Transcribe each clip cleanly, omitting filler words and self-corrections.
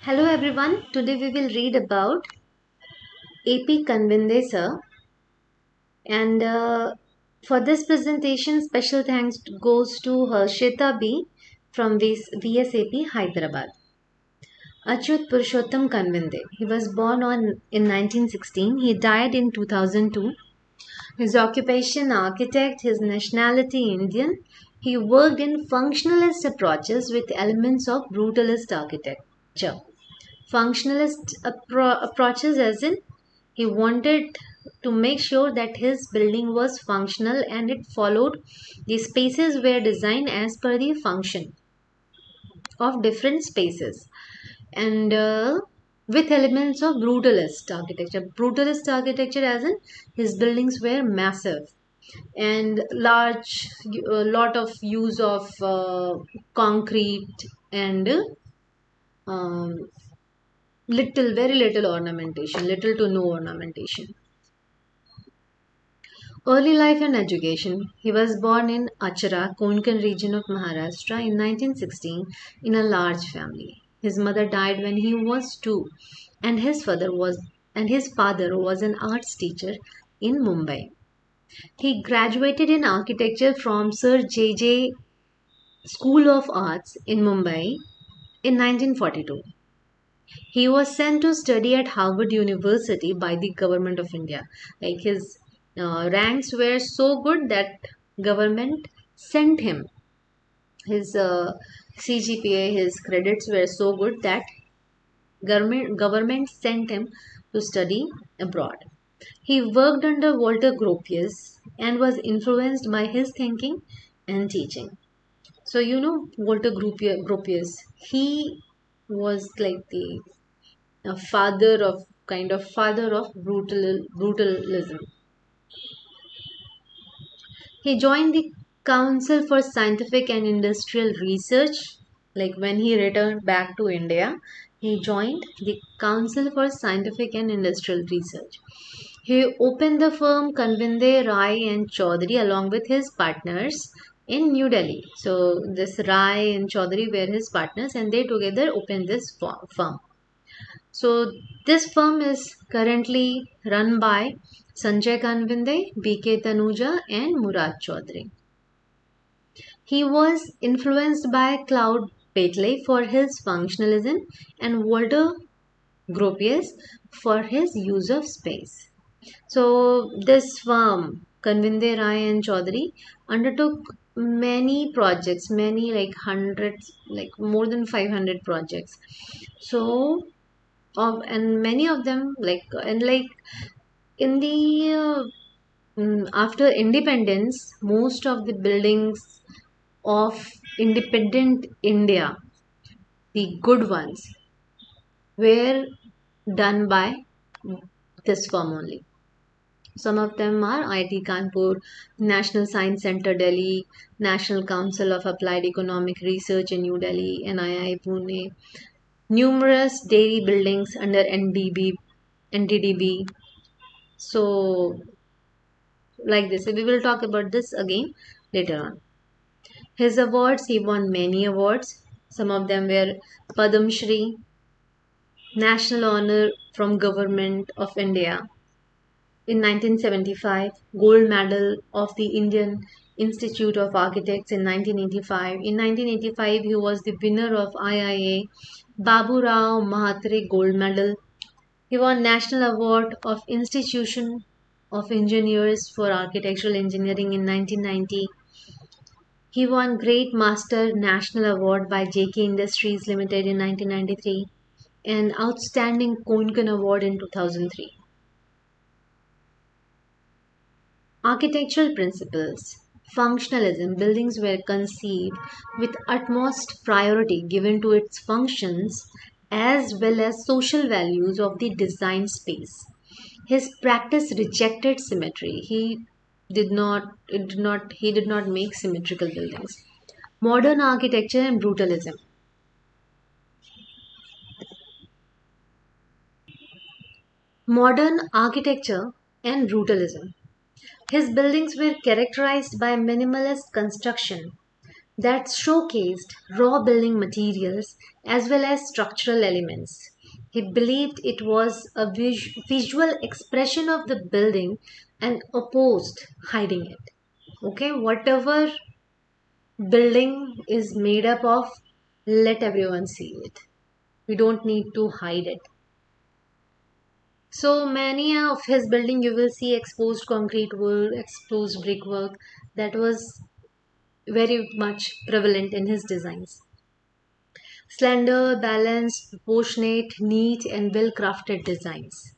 Hello everyone, today we will read about AP Kanvinde sir, and for this presentation special thanks goes to Harshita B from VSAP Hyderabad. Achyut Purushottam Kanvinde. He was born in 1916. He died in 2002. His occupation architect, his nationality Indian. He worked in functionalist approaches with elements of brutalist architecture. Functionalist approaches as in he wanted to make sure that his building was functional and it followed the spaces were designed as per the function of different spaces and with elements of brutalist architecture. Brutalist architecture as in his buildings were massive and large, a lot of use of concrete and very little ornamentation, little to no ornamentation. Early life and education. He was born in Achara, Konkan region of Maharashtra in 1916 in a large family. His mother died when he was 2 and his father was an arts teacher in Mumbai. He graduated in architecture from Sir J. J. School of Arts in Mumbai in 1942. He was sent to study at Harvard University by the government of India. Like his ranks were so good that government sent him. His CGPA, his credits were so good that government sent him to study abroad. He worked under Walter Gropius and was influenced by his thinking and teaching. So you know Walter Gropius. He was like the a father of brutalism. He joined the Council for Scientific and Industrial Research. Like when he returned back to India, he joined the Council for Scientific and Industrial Research. He opened the firm Kanvinde Rai and Chaudhary along with his partners in New Delhi. So this Rai and Chaudhary were his partners and they together opened this firm. So this firm is currently run by Sanjay Kanvinde, BK Tanuja, and Murad Chaudhary. He was influenced by Claude Petley for his functionalism and Walter Gropius for his use of space. So this firm, Kanvinde Rai and Chaudhary, undertook many projects, many like hundreds, like more than 500 projects. So of and many of them like in the after independence most of the buildings of independent India, the good ones, were done by this firm only. Some of them are IIT Kanpur, National Science Center Delhi, National Council of Applied Economic Research in New Delhi, NII Pune, numerous dairy buildings under NDDB. So, like this, we will talk about this again later on. His awards, he won many awards. Some of them were Padam Shri, National Honor from Government of India in 1975, Gold Medal of the Indian Institute of Architects in 1985. In 1985, he was the winner of IIA Babu Rao Mahatre Gold Medal. He won National Award of Institution of Engineers for Architectural Engineering in 1990. He won Great Master National Award by JK Industries Limited in 1993 and Outstanding Konkan Award in 2003. Architectural principles. Functionalism. Buildings were conceived with utmost priority given to its functions as well as social values of the design space. His practice rejected symmetry. He did not make symmetrical buildings. Modern architecture and brutalism. Modern architecture and brutalism. His buildings were characterized by minimalist construction, that showcased raw building materials as well as structural elements. He believed it was a visual expression of the building and opposed hiding it. Okay, whatever building is made up of, let everyone see it. We don't need to hide it. So many of his building you will see exposed concrete work, exposed brickwork. That was very much prevalent in his designs. Slender, balanced, proportionate, neat, and well crafted designs.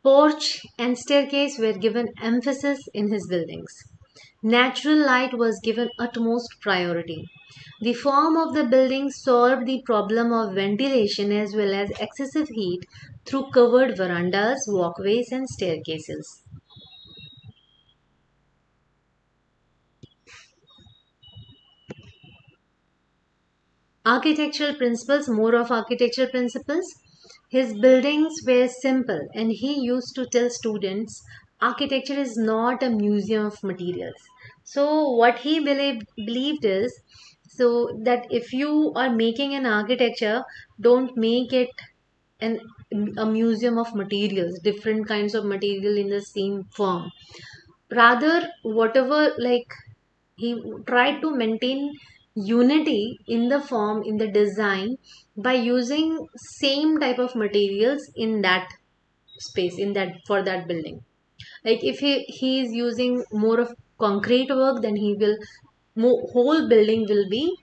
Porch and staircase were given emphasis in his buildings. Natural light was given utmost priority. The form of the building solved the problem of ventilation as well as excessive heat through covered verandas, walkways, and staircases. Architectural principles, more of architectural principles. His buildings were simple, and he used to tell students architecture is not a museum of materials. So, what he believed is so that if you are making an architecture, don't make it an a museum of materials, different kinds of material in the same form. Rather, whatever like he tried to maintain unity in the form in the design by using same type of materials in that space in that for that building. Like if he is using more of concrete work, then he will whole building will be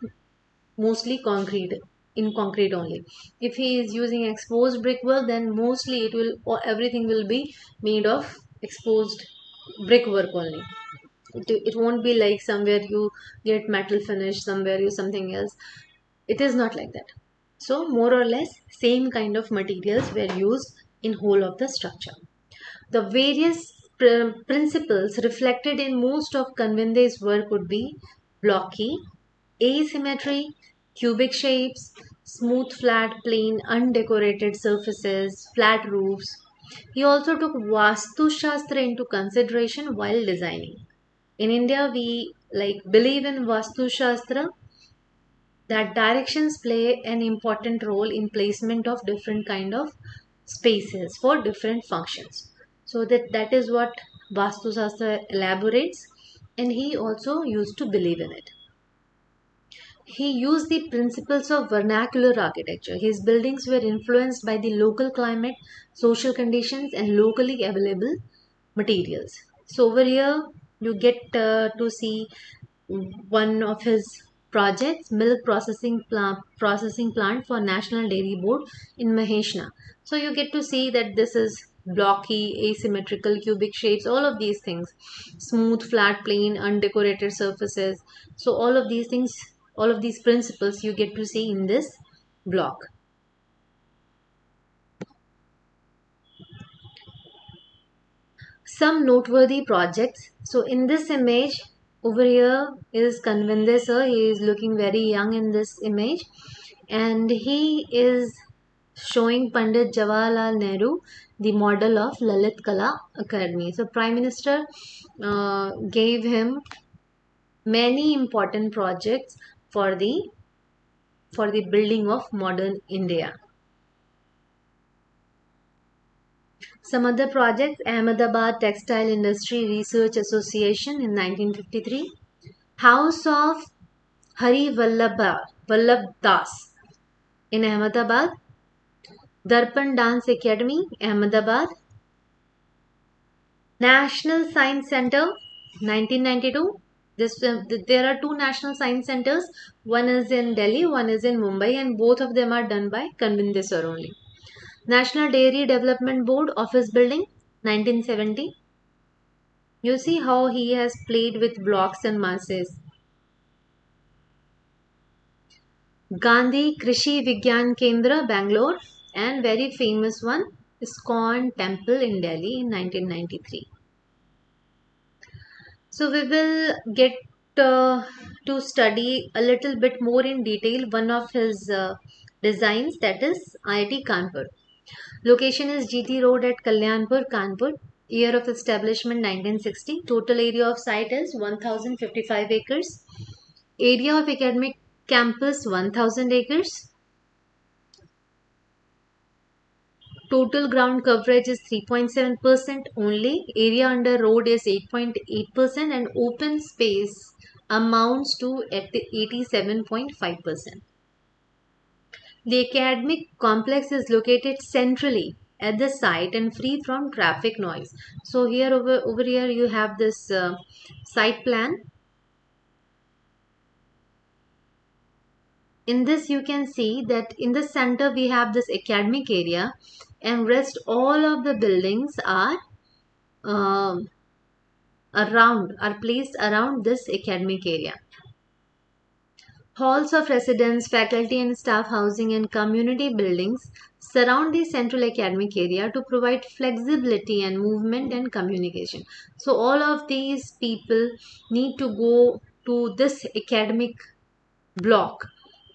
mostly concrete, in concrete only. If he is using exposed brickwork, then mostly it will or everything will be made of exposed brickwork only. It won't be like somewhere you get metal finish, somewhere you something else. It is not like that. So more or less same kind of materials were used in whole of the structure. The various principles reflected in most of Kanvinde's work would be blocky, asymmetry, cubic shapes, smooth flat plane undecorated surfaces, flat roofs. He also took Vastu Shastra into consideration while designing. In India, we like believe in Vastu Shastra that directions play an important role in placement of different kind of spaces for different functions. So that is what Vastu Shastra elaborates, and he also used to believe in it. He used the principles of vernacular architecture. His buildings were influenced by the local climate, social conditions, and locally available materials. So over here, you get to see one of his projects, milk processing plant for National Dairy Board in Maheshna. So you get to see that this is blocky, asymmetrical, cubic shapes, all of these things, smooth, flat, plane, undecorated surfaces. So all of these things, all of these principles you get to see in this block. Some noteworthy projects. So in this image over here is Kanvinde sir. He is looking very young in this image, and he is showing Pandit Jawaharlal Nehru the model of Lalit Kala Academy. So Prime Minister gave him many important projects for the building of modern India. Some other projects: Ahmedabad Textile Industry Research Association in 1953, House of Hari Vallabh Das in Ahmedabad, Darpan Dance Academy, Ahmedabad, National Science Center, 1992. There are two National Science Centers. One is in Delhi, one is in Mumbai, and both of them are done by Kanvinde sir only. National Dairy Development Board Office Building, 1970. You see how he has played with blocks and masses. Gandhi Krishi Vigyan Kendra, Bangalore, and very famous one, ISKCON Temple in Delhi in 1993. So we will get to study a little bit more in detail one of his designs, that is IIT Kanpur. Location is GT Road at Kalyanpur, Kanpur. Year of establishment 1960. Total area of site is 1055 acres. Area of academic campus 1000 acres. Total ground coverage is 3.7% only. Area under road is 8.8% and open space amounts to 87.5%. The academic complex is located centrally at the site and free from traffic noise. So here over here you have this site plan. In this you can see that in the center we have this academic area and rest all of the buildings um are placed around this academic area. Halls of residence, faculty and staff housing and community buildings surround the central academic area to provide flexibility and movement and communication. So all of these people need to go to this academic block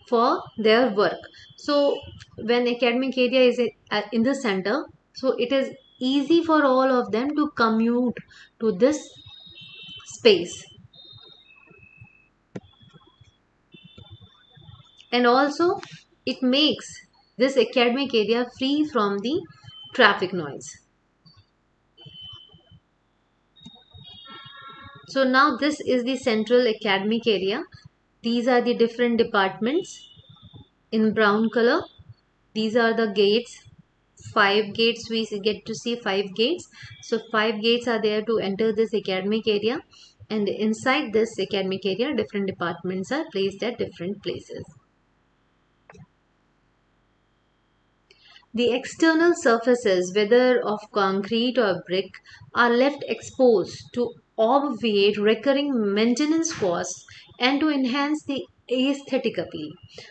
for their work. So when academic area is in the center, so it is easy for all of them to commute to this space. And also it makes this academic area free from the traffic noise. So now this is the central academic area. These are the different departments in brown color. These are the gates. 5 gates, we get to see 5 gates. So 5 gates are there to enter this academic area, and inside this academic area different departments are placed at different places. The external surfaces, whether of concrete or brick, are left exposed to obviate recurring maintenance costs and to enhance the aesthetic appeal.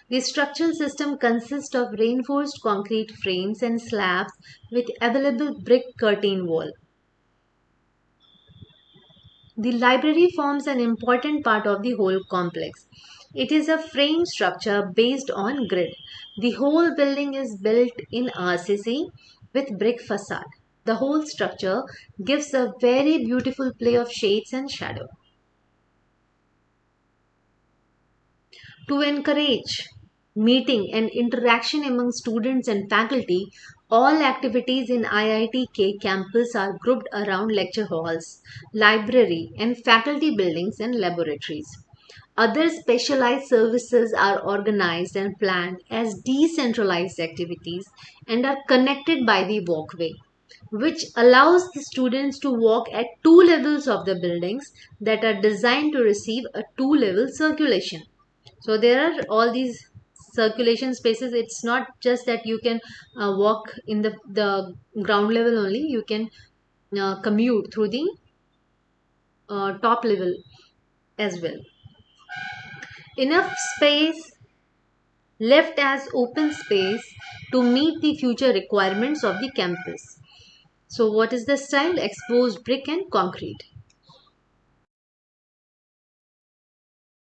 The structural system consists of reinforced concrete frames and slabs with available brick curtain wall. The library forms an important part of the whole complex. It is a frame structure based on grid. The whole building is built in RCC with brick facade. The whole structure gives a very beautiful play of shades and shadow. To encourage meeting and interaction among students and faculty, all activities in IITK campus are grouped around lecture halls, library, and faculty buildings and laboratories. Other specialized services are organized and planned as decentralized activities and are connected by the walkway, which allows the students to walk at two levels of the buildings that are designed to receive a two-level circulation. So there are all these circulation spaces. It's not just that you can walk in the ground level only. You can commute through the top level as well. Enough space left as open space to meet the future requirements of the campus. So what is the style? Exposed brick and concrete.